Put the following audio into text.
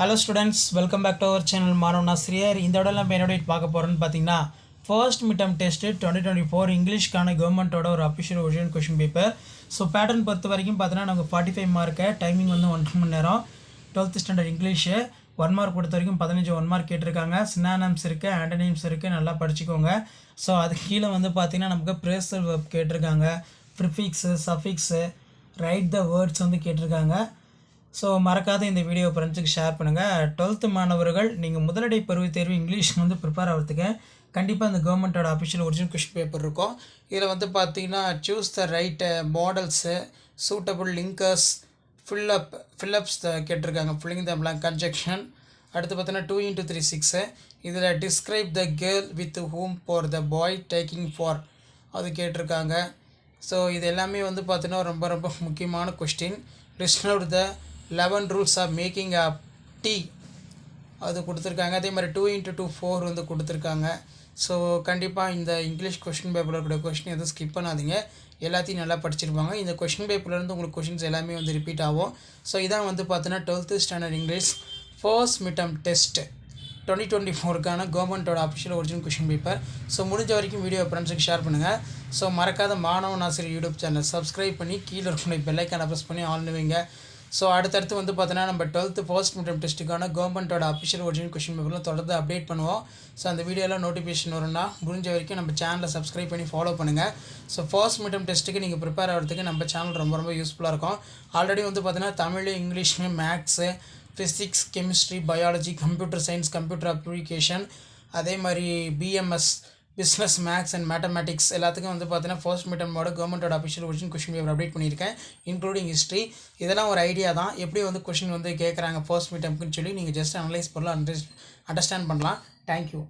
Hello students, welcome back to our channel மாணவ நாசிரியர். இந்த இடத்துல நம்ம என்னோட பார்க்க போகிறோம்னு பார்த்தீங்கன்னா ஃபர்ஸ்ட் மிட்டம் டெஸ்ட் 2024 இங்கிலீஷ்க்கான கவர்மெண்ட்டோட ஒரு official original question paper. So pattern பொறுத்த வரைக்கும் பார்த்தீங்கன்னா நமக்கு 45 மார்க்கு, டைமிங் வந்து 1 மணி நேரம். 12th ஸ்டாண்டர்ட் இங்கிலீஷு 1 மார்க் பொறுத்த வரைக்கும் 15 1 மார்க் கேட்டிருக்காங்க. சினானிம்ஸ் இருக்குது, ஆண்டனிம்ஸ் இருக்குது, நல்லா படிச்சுக்கோங்க. ஸோ அதுக்கு கீழே வந்து பார்த்தீங்கன்னா நமக்கு ப்ரேசல் வெர்ப் கேட்டிருக்காங்க, prefix, suffix, right the words வந்து கேட்டிருக்காங்க. ஸோ மறக்காத இந்த வீடியோ ஃப்ரெண்ட்ஸுக்கு ஷேர் பண்ணுங்கள். 12th மாணவர்கள் நீங்கள் முதலடை பருவத் தேர்வு இங்கிலீஷ் வந்து ப்ரிப்பேர் ஆகிறதுக்கு கண்டிப்பாக இந்த கவர்மெண்ட்டோட அஃபிஷியல் ஒரிஜினல் கொஷின் பேப்பர் இருக்கும். இதில் வந்து பார்த்தீங்கன்னா choose the right models, suitable linkers, fill-ups கேட்டிருக்காங்க, ஃபில்லிங் த பிளாங்க் கன்ஜெக்ஷன். அடுத்து பார்த்தீங்கன்னா 2 x 3 6. இதில் describe the girl with whom for the bye taking for அது கேட்டிருக்காங்க. ஸோ இது எல்லாமே வந்து பார்த்தீங்கன்னா ரொம்ப ரொம்ப முக்கியமான question. List out the 11 rules of making a tea அது கொடுத்துருக்காங்க. அதே மாதிரி 2 x 2 4 வந்து கொடுத்துருக்காங்க. ஸோ கண்டிப்பாக இந்த இங்கிலீஷ் கொஷின் பேப்பரில் இருக்கிற கொஷின் எதுவும் ஸ்கிப் பண்ணாதீங்க, எல்லாத்தையும் நல்லா படிச்சிருப்பாங்க. இந்த கொஷின் பேப்பர்லேருந்து உங்களுக்கு கொஷின்ஸ் எல்லாமே வந்து ரிப்பீட் ஆகும். ஸோ இதான் வந்து பார்த்தீங்கன்னா 12th standard English first midterm test 2024க்கான கவர்மெண்ட்டோட official original question paper. So முடிஞ்ச வரைக்கும் வீடியோ ஃப்ரெண்ட்ஸுக்கு ஷேர் பண்ணுங்கள். ஸோ மறக்காத மாணவ நாசிரியர் யூடியூப் சேனல் சப்ஸ்கிரைப் பண்ணி கீழே இருக்கணும் பெல்லைக்கான ப்ரெஸ் பண்ணி ஆன் வைங்க. ஸோ அடுத்தடுத்து வந்து பார்த்தீங்கன்னா நம்ம 12th ஃபர்ஸ்ட் மிட்டம் டெஸ்ட்டுக்கான கவர்மெண்ட்டோட அஃபிஷியல் ஒரிஜினல் கொஷின் பேப்பரில் தொடர்ந்து அப்டேட் பண்ணுவோம். ஸோ அந்த வீடியோவில் நோட்டிஃபிகேஷன் வரும்னா முடிஞ்ச வரைக்கும் நம்ம சேனலை சப்ஸ்கிரைப் பண்ணி ஃபாலோ பண்ணுங்கள். ஸோ ஃபர்ஸ்ட் மிட்டம் டெஸ்ட்டுக்கு நீங்கள் ப்ரிப்பேர் ஆகிறதுக்கு நம்ம சேனல் ரொம்ப ரொம்ப யூஸ்ஃபுல்லாக இருக்கும். ஆல்ரெடி வந்து பார்த்தீங்கன்னா Tamil, English, maths, physics, chemistry, biology, computer science, computer application, அதே மாதிரி BMS, business, maths and mathematics எல்லாத்துக்கும் வந்து பார்த்தீங்கன்னா ஃபர்ஸ்ட் மிட்டமோட கவர்மெண்ட்டோட official original question paper update பண்ணியிருக்கேன், இன்க்ளூடிங் ஹிஸ்ட்ரி. இதெல்லாம் ஒரு ஐடியா தான், எப்படி வந்து கொஷின் வந்து கேட்குறாங்க ஃபர்ஸ்ட் மிட்டம்க்குன்னு சொல்லி நீங்கள் ஜஸ்ட் அனலைஸ் பண்ணலாம், அண்டர்ஸ்டாண்ட் பண்ணலாம். தேங்க்யூ.